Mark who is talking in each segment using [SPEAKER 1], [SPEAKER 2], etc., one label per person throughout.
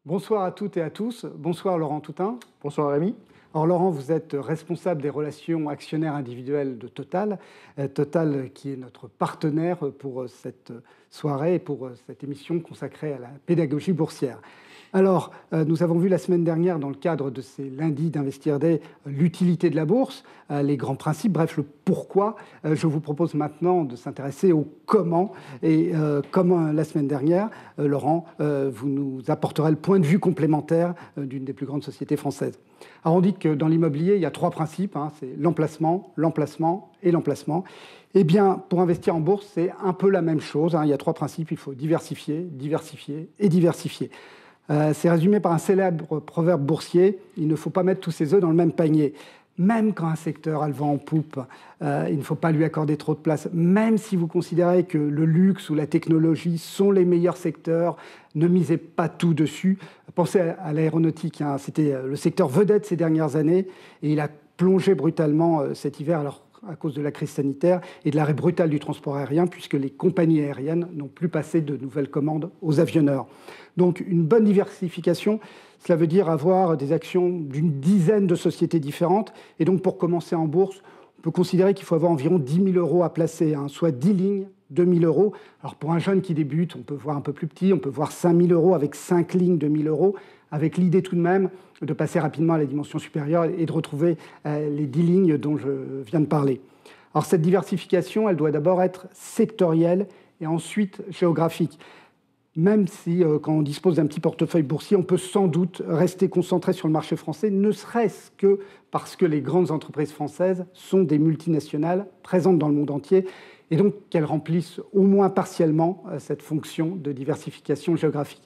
[SPEAKER 1] Bonsoir à toutes et à tous. Bonsoir Laurent Toutain.
[SPEAKER 2] Bonsoir Rémi.
[SPEAKER 1] Alors Laurent, vous êtes responsable des relations actionnaires individuelles de Total. Total qui est notre partenaire pour cette soirée et pour cette émission consacrée à la pédagogie boursière. Alors, nous avons vu la semaine dernière, dans le cadre de ces lundis d'Investir Day, l'utilité de la bourse, les grands principes, bref, le pourquoi. Je vous propose maintenant de s'intéresser au comment. Et comme la semaine dernière, Laurent, vous nous apporterez le point de vue complémentaire d'une des plus grandes sociétés françaises. Alors, on dit que dans l'immobilier, il y a trois principes, c'est l'emplacement, l'emplacement et l'emplacement. Eh bien, pour investir en bourse, c'est un peu la même chose. Il y a trois principes, il faut diversifier, diversifier et diversifier. C'est résumé par un célèbre proverbe boursier, il ne faut pas mettre tous ses œufs dans le même panier. Même quand un secteur a le vent en poupe, il ne faut pas lui accorder trop de place. Même si vous considérez que le luxe ou la technologie sont les meilleurs secteurs, ne misez pas tout dessus. Pensez à l'aéronautique, c'était le secteur vedette ces dernières années, et il a plongé brutalement cet hiver, alors à cause de la crise sanitaire et de l'arrêt brutal du transport aérien, puisque les compagnies aériennes n'ont plus passé de nouvelles commandes aux avionneurs. Donc une bonne diversification, cela veut dire avoir des actions d'une dizaine de sociétés différentes. Et donc pour commencer en bourse, on peut considérer qu'il faut avoir environ 10 000 euros à placer, soit 10 lignes, 2 000 euros. Alors pour un jeune qui débute, on peut voir un peu plus petit, on peut voir 5 000 euros avec 5 lignes, 2 000 euros, avec l'idée tout de même de passer rapidement à la dimension supérieure et de retrouver les 10 lignes dont je viens de parler. Alors cette diversification, elle doit d'abord être sectorielle et ensuite géographique. Même si, quand on dispose d'un petit portefeuille boursier, on peut sans doute rester concentré sur le marché français, ne serait-ce que parce que les grandes entreprises françaises sont des multinationales présentes dans le monde entier, et donc qu'elles remplissent au moins partiellement cette fonction de diversification géographique.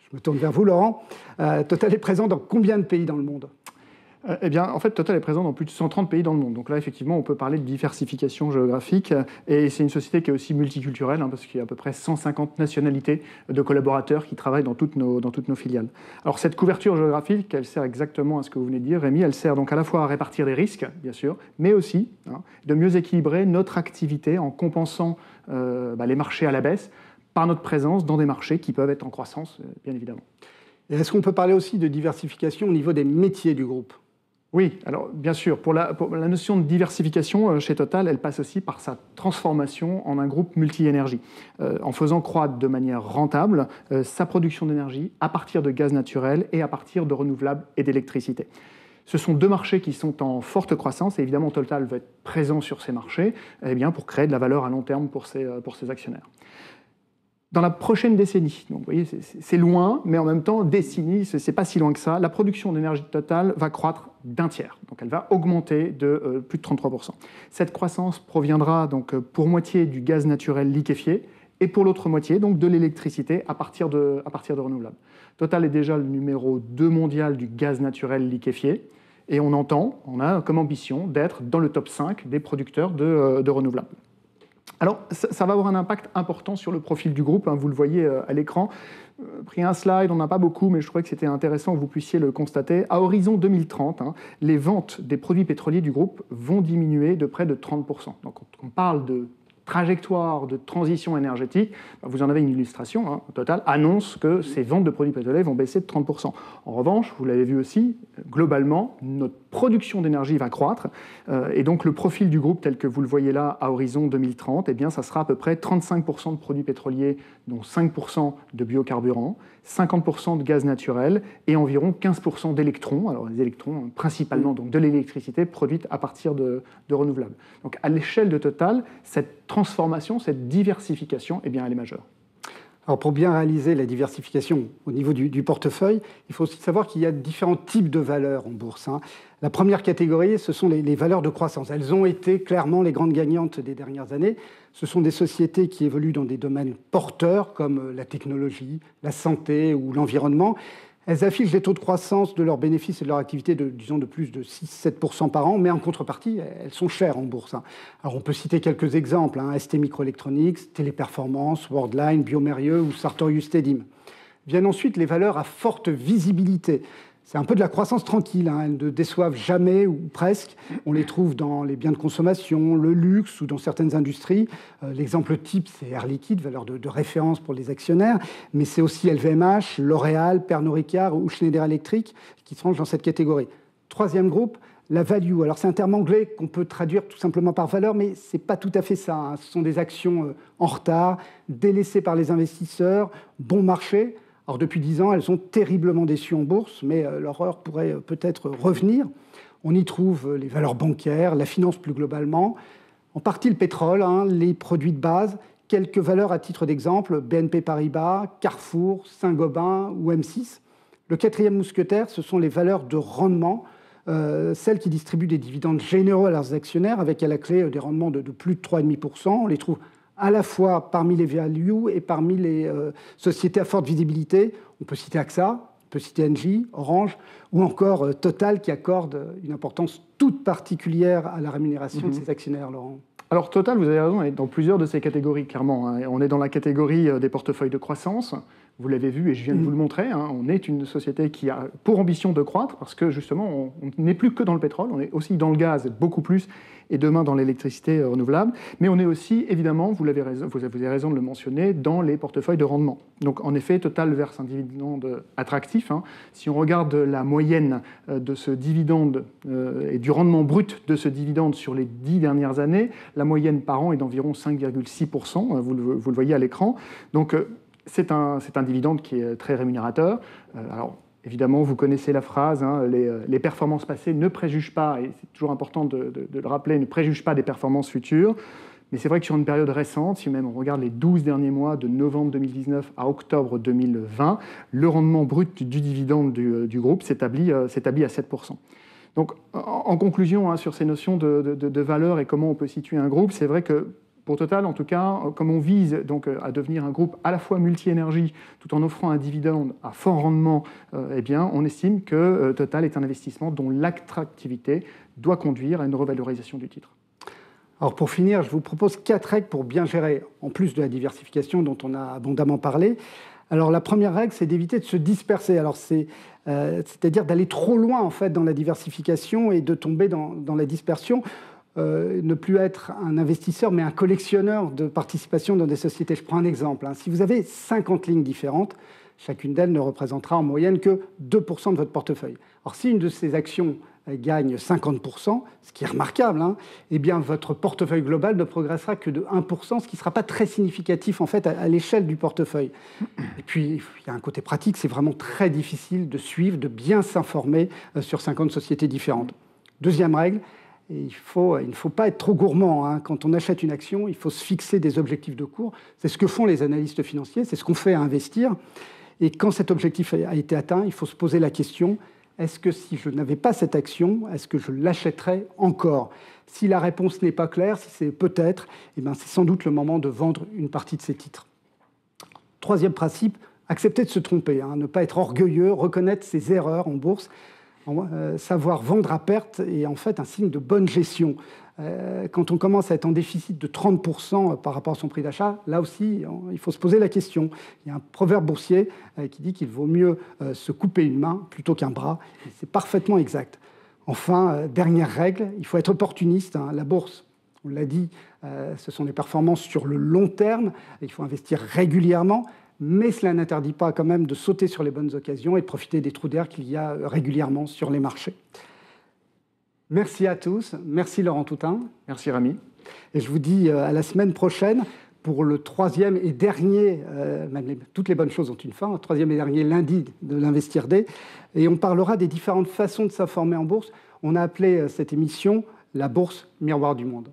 [SPEAKER 1] Je me tourne vers vous, Laurent. Total est présent dans combien de pays dans le monde ?
[SPEAKER 2] Eh bien, en fait, Total est présent dans plus de 130 pays dans le monde. Donc là, effectivement, on peut parler de diversification géographique. Et c'est une société qui est aussi multiculturelle, parce qu'il y a à peu près 150 nationalités de collaborateurs qui travaillent dans toutes nos filiales. Alors, cette couverture géographique, elle sert exactement à ce que vous venez de dire, Rémi. Elle sert donc à la fois à répartir les risques, bien sûr, mais aussi de mieux équilibrer notre activité en compensant les marchés à la baisse par notre présence dans des marchés qui peuvent être en croissance, bien évidemment.
[SPEAKER 1] Et est-ce qu'on peut parler aussi de diversification au niveau des métiers du groupe ?
[SPEAKER 2] Oui, alors bien sûr, pour la notion de diversification chez Total, elle passe aussi par sa transformation en un groupe multi-énergie, en faisant croître de manière rentable sa production d'énergie à partir de gaz naturel et à partir de renouvelables et d'électricité. Ce sont deux marchés qui sont en forte croissance et évidemment Total veut être présent sur ces marchés pour créer de la valeur à long terme pour ses actionnaires. Dans la prochaine décennie, donc vous voyez, c'est loin, mais en même temps, décennie, c'est pas si loin que ça, la production d'énergie totale va croître d'un tiers. Donc elle va augmenter de plus de 33%. Cette croissance proviendra donc pour moitié du gaz naturel liquéfié et pour l'autre moitié donc de l'électricité à partir de renouvelables. Total est déjà le numéro 2 mondial du gaz naturel liquéfié et on a comme ambition d'être dans le top 5 des producteurs de renouvelables. Alors, ça va avoir un impact important sur le profil du groupe, vous le voyez à l'écran. Pris un slide, on n'a pas beaucoup, mais je trouvais que c'était intéressant que vous puissiez le constater. À horizon 2030, les ventes des produits pétroliers du groupe vont diminuer de près de 30%. Donc, quand on parle de trajectoire de transition énergétique, vous en avez une illustration. Total annonce que ces ventes de produits pétroliers vont baisser de 30%. En revanche, vous l'avez vu aussi, globalement, notre production d'énergie va croître. Et donc, le profil du groupe, tel que vous le voyez là, à horizon 2030, ça sera à peu près 35% de produits pétroliers, dont 5% de biocarburants, 50% de gaz naturel et environ 15% d'électrons. Alors, les électrons, principalement donc, de l'électricité produite à partir de renouvelables. Donc, à l'échelle de Total, cette transformation, cette diversification, elle est majeure.
[SPEAKER 1] Alors pour bien réaliser la diversification au niveau du portefeuille, il faut aussi savoir qu'il y a différents types de valeurs en bourse. La première catégorie, ce sont les valeurs de croissance. Elles ont été clairement les grandes gagnantes des dernières années. Ce sont des sociétés qui évoluent dans des domaines porteurs comme la technologie, la santé ou l'environnement. Elles affichent des taux de croissance de leurs bénéfices et de leur activité de plus de 6-7% par an, mais en contrepartie, elles sont chères en bourse. Alors on peut citer quelques exemples, STMicroelectronics, Téléperformance, Worldline, Biomérieux ou Sartorius Stedim. Viennent ensuite les valeurs à forte visibilité. C'est un peu de la croissance tranquille, hein. Elles ne déçoivent jamais ou presque. On les trouve dans les biens de consommation, le luxe ou dans certaines industries. L'exemple type, c'est Air Liquide, valeur de référence pour les actionnaires, mais c'est aussi LVMH, L'Oréal, Pernod Ricard ou Schneider Electric qui se rangent dans cette catégorie. Troisième groupe, la value. Alors c'est un terme anglais qu'on peut traduire tout simplement par valeur, mais ce n'est pas tout à fait ça, hein. Ce sont des actions en retard, délaissées par les investisseurs, bon marché. Alors depuis 10 ans, elles sont terriblement déçues en bourse, mais leur heure pourrait peut-être revenir. On y trouve les valeurs bancaires, la finance plus globalement, en partie le pétrole, hein, les produits de base, quelques valeurs à titre d'exemple, BNP Paribas, Carrefour, Saint-Gobain ou M6. Le quatrième mousquetaire, ce sont les valeurs de rendement, celles qui distribuent des dividendes généreux à leurs actionnaires, avec à la clé des rendements de plus de 3,5%. On les trouve à la fois parmi les value et parmi les sociétés à forte visibilité. On peut citer AXA, on peut citer Engie, Orange, ou encore Total, qui accorde une importance toute particulière à la rémunération de ses actionnaires, Laurent.
[SPEAKER 2] Alors Total, vous avez raison, on est dans plusieurs de ces catégories, clairement, hein. On est dans la catégorie des portefeuilles de croissance. Vous l'avez vu et je viens de vous le montrer, hein. On est une société qui a pour ambition de croître parce que justement, on n'est plus que dans le pétrole, on est aussi dans le gaz, beaucoup plus, et demain dans l'électricité renouvelable. Mais on est aussi, évidemment, vous avez raison de le mentionner, dans les portefeuilles de rendement. Donc en effet, Total verse un dividende attractif, hein. Si on regarde la moyenne de ce dividende et du rendement brut de ce dividende sur les 10 dernières années, la moyenne par an est d'environ 5,6%, vous le voyez à l'écran. Donc c'est un dividende qui est très rémunérateur. Alors, évidemment, vous connaissez la phrase, hein, les performances passées ne préjugent pas, et c'est toujours important de le rappeler, ne préjugent pas des performances futures. Mais c'est vrai que sur une période récente, si même on regarde les 12 derniers mois, de novembre 2019 à octobre 2020, le rendement brut du dividende du groupe s'établit à 7%. Donc, en conclusion, hein, sur ces notions de valeur et comment on peut situer un groupe, c'est vrai que pour Total, en tout cas, comme on vise donc à devenir un groupe à la fois multi-énergie, tout en offrant un dividende à fort rendement, eh bien, on estime que Total est un investissement dont l'attractivité doit conduire à une revalorisation du titre.
[SPEAKER 1] Alors pour finir, je vous propose 4 règles pour bien gérer, en plus de la diversification dont on a abondamment parlé. Alors la première règle, c'est d'éviter de se disperser. Alors c'est-à-dire d'aller trop loin en fait dans la diversification et de tomber dans la dispersion. Ne plus être un investisseur, mais un collectionneur de participations dans des sociétés. Je prends un exemple, hein. Si vous avez 50 lignes différentes, chacune d'elles ne représentera en moyenne que 2% de votre portefeuille. Alors, si une de ces actions gagne 50%, ce qui est remarquable, hein, eh bien, votre portefeuille global ne progressera que de 1%, ce qui ne sera pas très significatif en fait, à l'échelle du portefeuille. Et puis, il y a un côté pratique, c'est vraiment très difficile de suivre, de bien s'informer sur 50 sociétés différentes. Deuxième règle, et il ne faut pas être trop gourmand, hein. Quand on achète une action, il faut se fixer des objectifs de cours. C'est ce que font les analystes financiers, c'est ce qu'on fait à investir. Et quand cet objectif a été atteint, il faut se poser la question, est-ce que si je n'avais pas cette action, est-ce que je l'achèterais encore? Si la réponse n'est pas claire, si c'est peut-être, eh bien, c'est sans doute le moment de vendre une partie de ces titres. Troisième principe, accepter de se tromper, hein. Ne pas être orgueilleux, reconnaître ses erreurs en bourse. Savoir vendre à perte est en fait un signe de bonne gestion. Quand on commence à être en déficit de 30% par rapport à son prix d'achat, là aussi, il faut se poser la question. Il y a un proverbe boursier qui dit qu'il vaut mieux se couper une main plutôt qu'un bras. Et c'est parfaitement exact. Enfin, dernière règle, il faut être opportuniste, hein. La bourse, on l'a dit, ce sont des performances sur le long terme. Il faut investir régulièrement. Mais cela n'interdit pas quand même de sauter sur les bonnes occasions et de profiter des trous d'air qu'il y a régulièrement sur les marchés. Merci à tous. Merci Laurent Toutain.
[SPEAKER 2] Merci Rami.
[SPEAKER 1] Et je vous dis à la semaine prochaine pour le troisième et dernier, toutes les bonnes choses ont une fin, le troisième et dernier lundi de l'Investir Day. Et on parlera des différentes façons de s'informer en bourse. On a appelé cette émission « La bourse miroir du monde ».